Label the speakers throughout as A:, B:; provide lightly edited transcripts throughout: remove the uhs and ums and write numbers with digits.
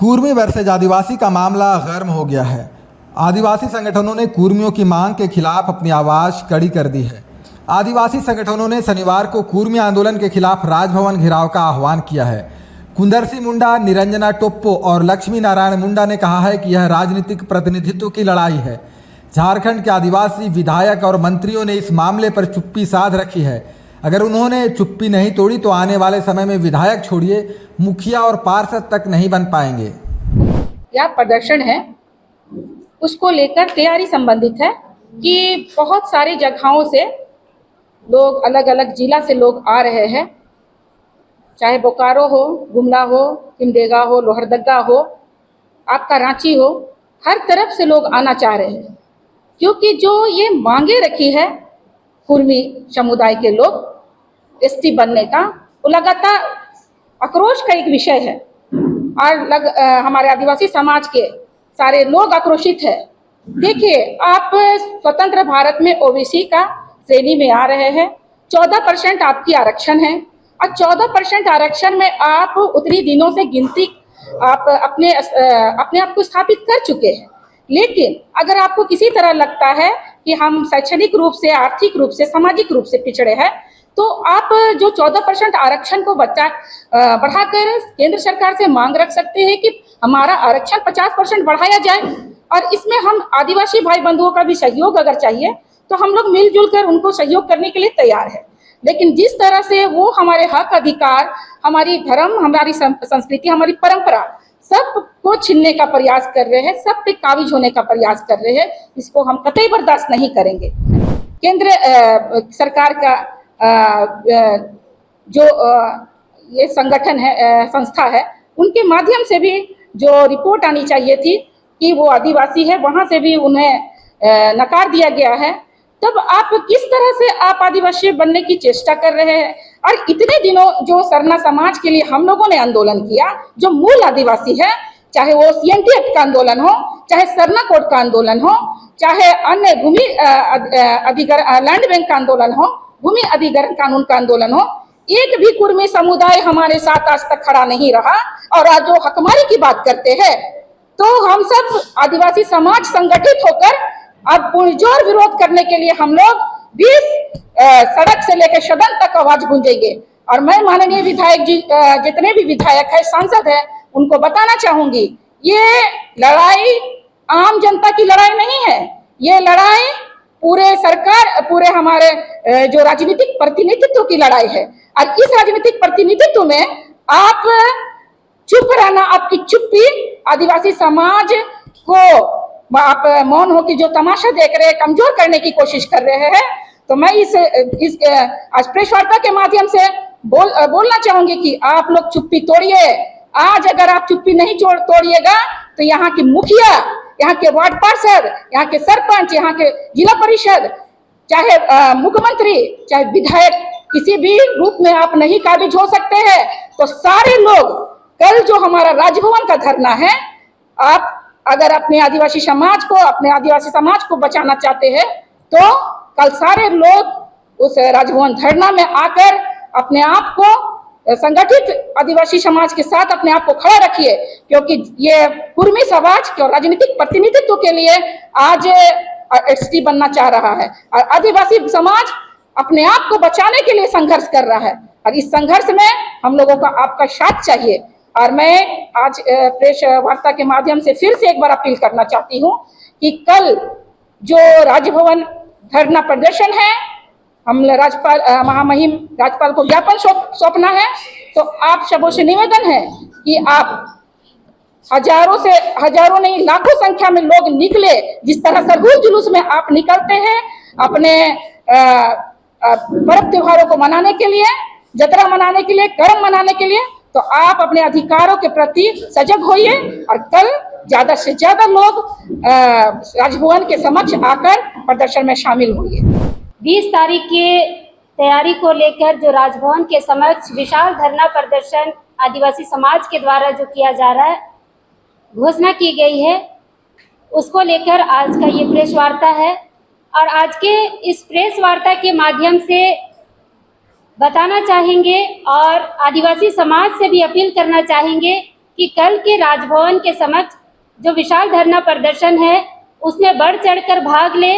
A: Kurmi versus आदिवासी का मामला गर्म हो गया है। आदिवासी संगठनों ने कुर्मियों की मांग के खिलाफ अपनी आवाज़ कड़ी कर दी है। आदिवासी संगठनों ने शनिवार को कुर्मी आंदोलन के खिलाफ राजभवन घेराव का आह्वान किया है। कुंदरसी मुंडा, निरंजना टोप्पो और लक्ष्मी नारायण मुंडा ने कहा है कि यह राजनीतिक प्रतिनिधित्व की लड़ाई है। झारखंड के आदिवासी विधायक और मंत्रियों ने इस मामले पर चुप्पी साध रखी है। अगर उन्होंने चुप्पी नहीं तोड़ी तो आने वाले समय में विधायक छोड़िए मुखिया और पार्षद तक नहीं बन पाएंगे।
B: यह प्रदर्शन है उसको लेकर तैयारी संबंधित है कि बहुत सारी जगहों से लोग, अलग अलग जिला से लोग आ रहे हैं, चाहे बोकारो हो, गुमला हो, सिमडेगा हो, लोहरदगा हो, आपका रांची हो, हर तरफ से लोग आना चाह रहे हैं क्योंकि जो ये मांगे रखी है कुर्मी समुदाय के लोग एसटी बनने का, वो लगातार आक्रोश का एक विषय है और हमारे आदिवासी समाज के सारे लोग आक्रोशित है। देखिए, आप स्वतंत्र भारत में ओबीसी का श्रेणी में आ रहे हैं, 14% आपकी आरक्षण है और 14% आरक्षण में आप उतनी दिनों से गिनती आप अपने आप को स्थापित कर चुके हैं। लेकिन अगर आपको किसी तरह लगता है कि हम शैक्षणिक रूप से, आर्थिक रूप से, सामाजिक रूप से पिछड़े हैं, तो आप जो 14% आरक्षण को बढ़ाकर केंद्र सरकार से मांग रख सकते हैं कि हमारा आरक्षण 50% बढ़ाया जाए। और इसमें हम आदिवासी भाई बंधुओं का भी सहयोग अगर चाहिए तो हम लोग मिलजुल कर उनको सहयोग करने के लिए तैयार है। लेकिन जिस तरह से वो हमारे हक अधिकार, हमारी धर्म, हमारी संस्कृति, हमारी परंपरा सब को छीनने का प्रयास कर रहे हैं, सब पे काबिज होने का प्रयास कर रहे हैं, इसको हम कतई बर्दाश्त नहीं करेंगे। केंद्र सरकार का जो ये संगठन है, संस्था है, उनके माध्यम से भी जो रिपोर्ट आनी चाहिए थी कि वो आदिवासी है, वहाँ से भी उन्हें नकार दिया गया है। तब आप किस तरह से आप आदिवासी बनने की चेष्टा कर रहे हैं? और इतने दिनों जो सरना समाज के लिए हम लोगों ने आंदोलन किया, जो मूल आदिवासी है, चाहे वो CNT एक्ट का आंदोलन हो, चाहे सरना कोड का आंदोलन हो, चाहे अन्य भूमि अधिग्रहण लैंड बैंक का आंदोलन हो, भूमि अधिग्रहण कानून का आंदोलन हो, एक भी कुर्मी समुदाय हमारे साथ आज तक खड़ा नहीं रहा। और आज जो हकमारी की बात करते हैं तो हम सब आदिवासी समाज संगठित होकर अब पुरजोर विरोध करने के लिए हम लोग 20 सड़क से लेकर सदन तक आवाज गूंजेंगे। और मैं माननीय विधायक जी, जितने भी विधायक है, सांसद है, उनको बताना चाहूंगी, ये लड़ाई आम जनता की लड़ाई नहीं है, ये लड़ाई पूरे हमारे जो राजनीतिक प्रतिनिधित्व की लड़ाई है। और इस राजनीतिक प्रतिनिधित्व में आप चुप रहना, आपकी चुप्पी आदिवासी समाज को आप मौन हो कि जो तमाशा देख रहे हैं, कमजोर करने की कोशिश कर रहे हैं। तो मैं इस आज प्रेस वार्ता के माध्यम से बोलना चाहूंगी कि आप लोग चुप्पी तोड़िए। आज अगर आप चुप्पी नहीं तोड़िएगा तो यहाँ की मुखिया, यहाँ के वार्ड पार्षद, यहाँ के सरपंच, यहाँ के जिला परिषद, चाहे मुख्यमंत्री, चाहे विधायक, किसी भी रूप में आप नहीं काबिज हो सकते हैं। तो सारे लोग कल जो हमारा राजभवन का धरना है, आप अगर अपने आदिवासी समाज को बचाना चाहते हैं तो कल सारे लोग उस राजभवन धरना में आकर अपने आप को संगठित आदिवासी समाज के साथ अपने आप को खड़ा रखिए, क्योंकि ये कुर्मी समाज के राजनीतिक प्रतिनिधित्व के लिए आज एसटी बनना चाह रहा है और आदिवासी समाज अपने आप को बचाने के लिए संघर्ष कर रहा है। और इस संघर्ष में हम लोगों का आपका साथ चाहिए। और मैं आज प्रेस वार्ता के माध्यम से फिर से एक बार अपील करना चाहती हूँ कि कल जो राजभवन धरना प्रदर्शन है, हम राज्यपाल, महामहिम राज्यपाल को ज्ञापन सौंपना है। तो आप सबों से निवेदन है कि आप हजारों नहीं, लाखों संख्या में लोग निकले। जिस तरह सरहूल जुलूस में आप निकलते हैं अपने पर्व त्योहारों को मनाने के लिए, जतरा मनाने के लिए, कर्म मनाने के लिए, तो आप अपने अधिकारों के प्रति सजग होइए और कल ज्यादा से ज्यादा लोग राजभवन के समक्ष आकर प्रदर्शन में शामिल होइए।
C: 20 तारीख की तैयारी को लेकर जो राजभवन के समक्ष विशाल धरना प्रदर्शन आदिवासी समाज के द्वारा जो किया जा रहा है, घोषणा की गई है, उसको लेकर आज का ये प्रेस वार्ता है। और आज के इस प्रेस वार्ता के माध्यम से बताना चाहेंगे और आदिवासी समाज से भी अपील करना चाहेंगे कि कल के राजभवन के समक्ष जो विशाल धरना प्रदर्शन है उसमें बढ़ चढ़कर भाग ले,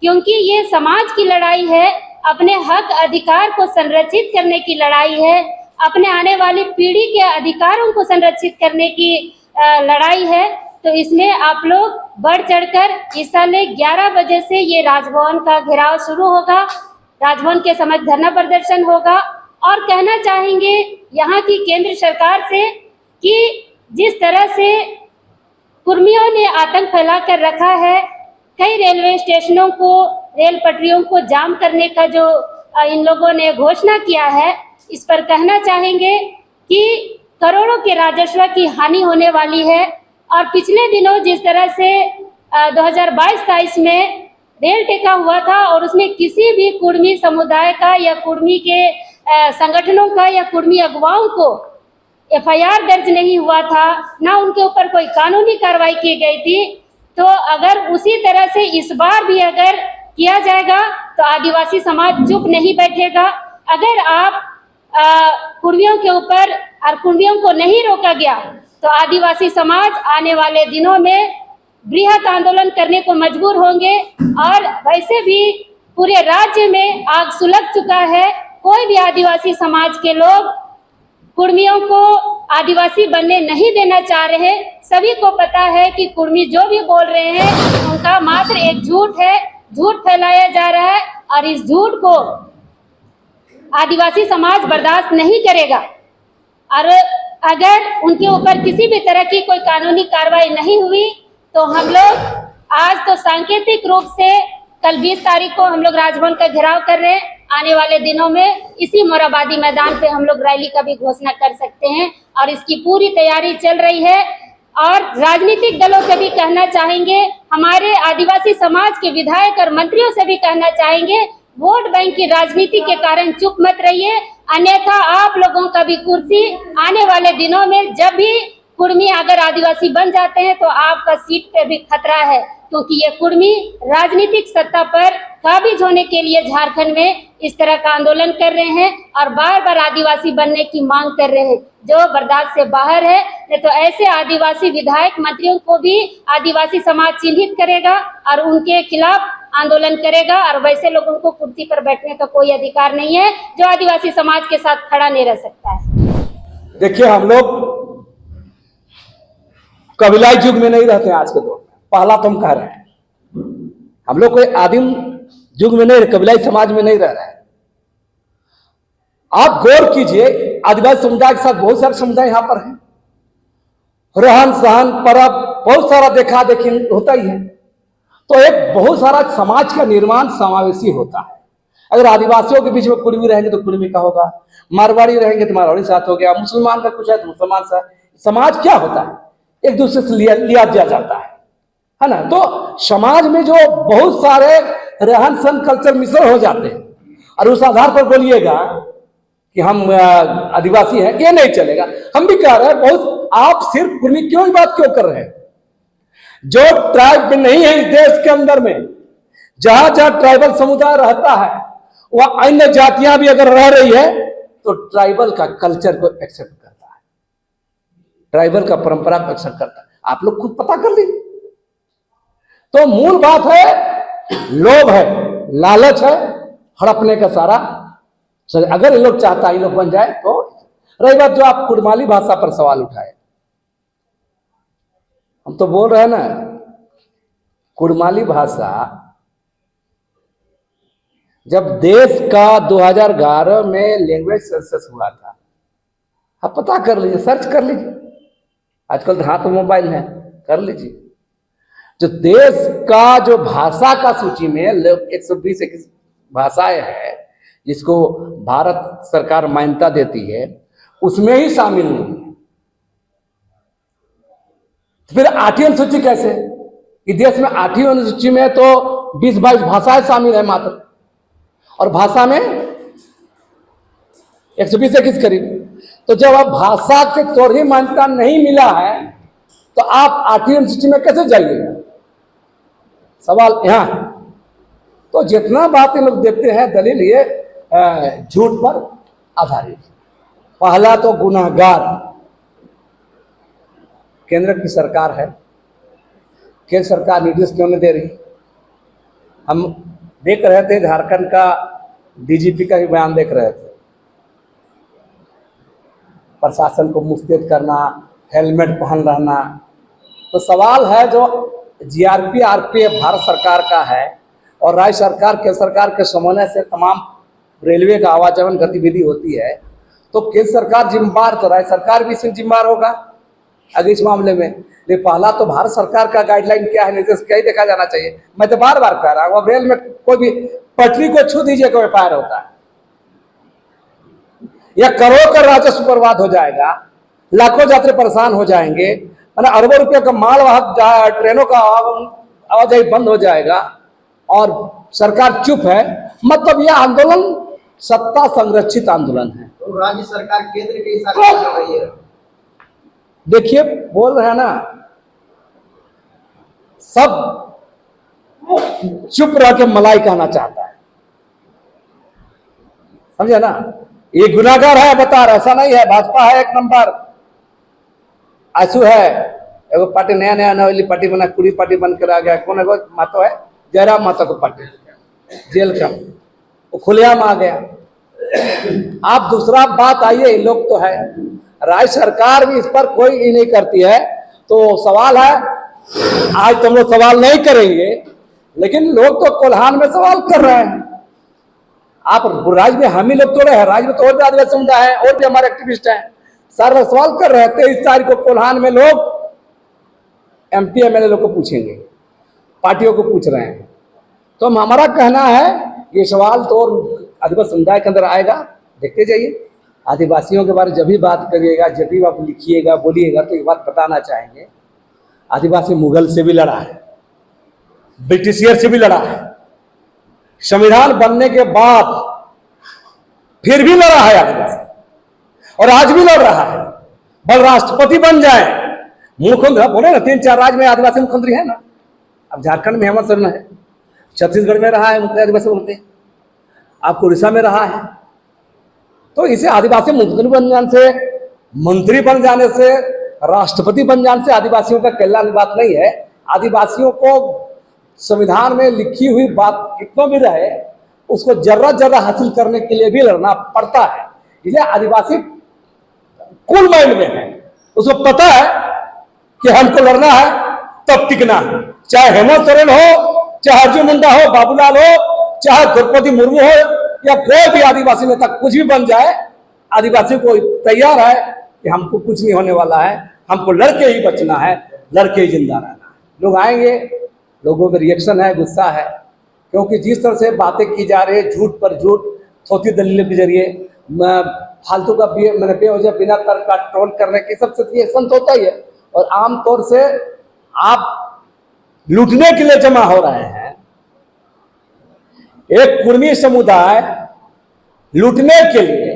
C: क्योंकि ये समाज की लड़ाई है, अपने हक अधिकार को संरक्षित करने की लड़ाई है, अपने आने वाली पीढ़ी के अधिकारों को संरक्षित करने की लड़ाई है। तो इसमें आप लोग बढ़ चढ़कर हिस्सा लें। 11 बजे से ये राजभवन का घेराव शुरू होगा, राजभवन के समक्ष धरना प्रदर्शन होगा। और कहना चाहेंगे यहाँ की केंद्र सरकार से कि जिस तरह से कुर्मियों ने आतंक फैला कर रखा है, कई रेलवे स्टेशनों को, रेल पटरियों को जाम करने का जो इन लोगों ने घोषणा किया है, इस पर कहना चाहेंगे कि करोड़ों के राजस्व की हानि होने वाली है। और पिछले दिनों जिस तरह से 2022-23 में रेल टेका हुआ था और उसमें किसी भी कुर्मी समुदाय का या कुर्मी के संगठनों का या कुर्मी अगुवाओं को FIR दर्ज नहीं हुआ था, ना उनके ऊपर कोई कानूनी कार्रवाई की गई थी, तो अगर उसी तरह से इस बार भी अगर किया जाएगा तो आदिवासी समाज चुप नहीं बैठेगा। अगर आप कुर्मियों के ऊपर और कुर्मियों को नहीं रोका गया तो आदिवासी समाज आने वाले दिनों में बृहत आंदोलन करने को मजबूर होंगे। और वैसे भी पूरे राज्य में आग सुलग चुका है, कोई भी आदिवासी समाज के लोग कुर्मियों को आदिवासी बनने नहीं देना चाह रहे। सभी को पता है कि कुर्मी जो भी बोल रहे हैं उनका मात्र एक झूठ है, झूठ फैलाया जा रहा है और इस झूठ को आदिवासी समाज बर्दाश्त नहीं करेगा। और अगर उनके ऊपर किसी भी तरह की कोई कानूनी कार्रवाई नहीं हुई तो हम लोग आज तो सांकेतिक रूप से कल 20 तारीख को हम लोग राजभवन का घेराव कर रहे हैं। आने वाले दिनों में इसी मोराबादी मैदान पे हम लोग रैली का भी घोषणा कर सकते हैं और इसकी पूरी तैयारी चल रही है। और राजनीतिक दलों से भी कहना चाहेंगे, हमारे आदिवासी समाज के विधायक और मंत्रियों से भी कहना चाहेंगे, वोट बैंक की राजनीति के कारण चुप मत रहिए, अन्यथा आप लोगों का भी कुर्सी आने वाले दिनों में, जब भी कुर्मी अगर आदिवासी बन जाते हैं तो आपका सीट पे भी खतरा है, क्योंकि ये कुर्मी राजनीतिक सत्ता पर काबिज होने के लिए झारखंड में इस तरह का आंदोलन कर रहे हैं और बार बार आदिवासी बनने की मांग कर रहे हैं, जो बर्दाश्त से बाहर है। नहीं तो ऐसे आदिवासी विधायक मंत्रियों को भी आदिवासी समाज चिन्हित करेगा और उनके खिलाफ आंदोलन करेगा। और वैसे लोगों को कुर्सी पर बैठने का कोई अधिकार नहीं है जो आदिवासी समाज के साथ खड़ा नहीं रह सकता है।
D: देखिए, हम लोग कबीलाई युग में नहीं रहते हैं आज के दौर में। पहला तो हम कह रहे हैं, हम लोग कोई आदिम युग में नहीं, कबीलाई समाज में नहीं रह रहे हैं। आप गौर कीजिए, आदिवासी समुदाय के साथ बहुत सारे समुदाय यहां पर हैं, रहन सहन परब बहुत सारा देखा देखी होता ही है। तो एक बहुत सारा समाज का निर्माण समावेशी होता है। अगर आदिवासियों के बीच में कुर्मी रहेंगे तो कुर्मी का होगा, मारवाड़ी रहेंगे तो मारवाड़ी साथ हो गया, मुसलमान का कुछ है तो मुसलमान साथ। समाज क्या होता है, एक दूसरे से लिया दिया जाता है ना। तो समाज में जो बहुत सारे रहन सहन कल्चर मिश्रण हो जाते हैं और उस आधार पर बोलिएगा कि हम आदिवासी हैं, ये नहीं चलेगा। हम भी कह रहे हैं, बहुत आप सिर्फ कुर्मी क्यों बात क्यों कर रहे हैं? जो ट्राइब में नहीं है इस देश के अंदर में, जहां जहां ट्राइबल समुदाय रहता है वह अन्य जातियां भी अगर रह रही है तो ट्राइबल का कल्चर को एक्सेप्ट करता है, ट्राइबल का परंपरा को एक्सेप्ट करता है। आप लोग खुद पता कर लीजिए। तो मूल बात है, लोभ है, लालच है, हड़पने का सारा। अगर ये लोग चाहता है ये लोग बन जाए तो। रही बात जो आप कुड़माली भाषा पर सवाल उठाए, हम तो बोल रहे हैं ना, कुड़माली भाषा जब देश का 2011 में लैंग्वेज सेंसस हुआ था, आप पता कर लीजिए, सर्च कर लीजिए, आजकल हाथ में मोबाइल है, कर लीजिए। जो देश का जो भाषा का सूची में 120 भाषाएं हैं जिसको भारत सरकार मान्यता देती है, उसमें ही शामिल नहीं है। तो फिर 8वीं अनुसूची कैसे? इस देश में 8वीं अनुसूची में तो 20-22 भाषाएं शामिल है मात्र, और भाषा में 120 करीब। तो जब आप भाषा के तौर ही मान्यता नहीं मिला है तो आप 8वीं अनुसूची में कैसे जाइएगा? सवाल यहां। तो जितना बात ये लोग देते हैं दलील, ये झूठ पर आधारित। पहला तो गुनाहगार केंद्र की सरकार है, केंद्र सरकार निर्देश क्यों नहीं दे रही? हम देख रहे थे झारखंड का डीजीपी का ही बयान देख रहे थे, प्रशासन को मुस्तैद करना, हेलमेट पहन रहना। तो सवाल है जो जीआरपी आरपीएफ भारत सरकार का है और राज्य सरकार केंद्र सरकार के समन्वय से तमाम रेलवे का आवाजाही गतिविधि होती है, तो केंद्र सरकार जिम्मेदार तो राज्य सरकार भी इसमें जिम्मेदार होगा अगर इस मामले में। लेकिन पहला तो भारत सरकार का गाइडलाइन क्या है, निर्देश क्या ही देखा जाना चाहिए। मैं तो बार बार कह रहा हूँ, अब रेल में कोई भी पटरी को छू दीजिए कोई एफआईआर होता है, या करोड़ का राजस्व बर्बाद हो जाएगा, लाखों यात्री परेशान हो जाएंगे, अरबों रुपये का मालवाहक ट्रेनों का आवाजाही बंद हो जाएगा और सरकार चुप है। मतलब यह आंदोलन सत्ता संरक्षित आंदोलन है।
E: तो राज्य सरकार केंद्र के हिसाब से चल रही है।
D: देखिए बोल रहे हैं ना, सब चुप रह के मलाई कहना चाहता है, समझे ना? ये गुनाहगार है बता रहा, ऐसा नहीं है। भाजपा है एक नंबर, आंसू है एगो पार्टी नया नया नवेली पार्टी बना, कुड़ी पार्टी बन कर आ गया। कौन एगो मातो है, जयराम मातो को पार्टी जेल का, वो खुलेआम आ गया। आप दूसरा बात आइए, इन लोग तो है, राज्य सरकार भी इस पर कोई ही नहीं करती है। तो सवाल है, आज तुम लोग सवाल नहीं करेंगे, लेकिन लोग तो कोल्हान में सवाल कर रहे हैं। आप राज्य में हम ही लोग थोड़े हैं, राज्य में तो और भी आदिवासी समुदाय है और भी हमारे एक्टिविस्ट हैं, सारे सवाल कर रहे हैं। 23 तारीख को कोल्हान में लोग एमपी एमएलए लोग को पूछेंगे, पार्टियों को पूछ रहे हैं। तो हमारा कहना है ये सवाल तो आदिवासी समुदाय के अंदर आएगा, देखते जाइए। आदिवासियों के बारे में जब भी बात करिएगा, जब भी आप लिखिएगा बोलिएगा, तो एक बात बताना चाहेंगे, आदिवासी मुगल से भी लड़ा है, ब्रिटिशियर से भी लड़ा है, संविधान बनने के बाद फिर भी लड़ा है आदिवासी, और आज भी लड़ रहा है। बल राष्ट्रपति बन जाए, मुख्यमंत्री बोले ना, 3-4 राज्य में आदिवासी मुख्यमंत्री है ना। अब झारखंड में हेमंत सोरेन है, छत्तीसगढ़ में रहा है मुख्य आदिवासी मुख्यमंत्री, आपको उड़ीसा में रहा है। तो इसे आदिवासी मुख्यमंत्री बन जाने से, मंत्री बन जाने से, राष्ट्रपति बन जाने से आदिवासियों का कल्याण बात नहीं है। आदिवासियों को संविधान में लिखी हुई बात कितना भी रहे, उसको जर्रा हासिल करने के लिए भी लड़ना पड़ता है। इसलिए आदिवासी कूल माइंड में है, उसको पता है कि हमको लड़ना है तब टिकना है, चाहे हेमंत सोरेन हो, चाहे अर्जुन मुंडा हो, बाबूलाल हो, चाहे द्रौपदी मुर्मू हो, या कोई भी आदिवासी नेता कुछ भी बन जाए, आदिवासी को तैयार है कि हमको कुछ नहीं होने वाला है, हमको लड़के ही बचना है, लड़के ही जिंदा रहना है। लोग आएंगे, लोगों में रिएक्शन है, गुस्सा है, क्योंकि जिस तरह से बातें की जा रही है, झूठ पर झूठ, छोटी दलीलों के जरिए फालतू का मैंने बेवजह बिना तर्क का ट्रोल करने की सबसे रिएक्शन होता ही है। और आमतौर से आप लूटने के लिए जमा हो रहे हैं। एक कुर्मी समुदाय लूटने के लिए,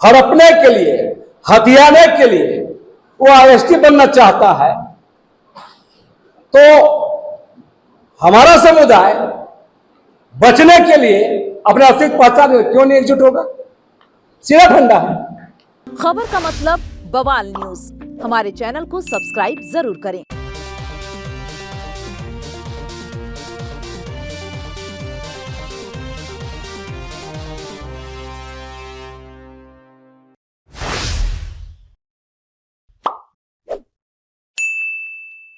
D: हड़पने के लिए, हथियाने के लिए वो आईएसटी बनना चाहता है, तो हमारा समुदाय बचने के लिए अपने अस्तित्व पहचान क्यों नहीं एकजुट होगा? सीधा ठंडा है।
F: खबर का मतलब बवाल न्यूज। हमारे चैनल को सब्सक्राइब जरूर करें।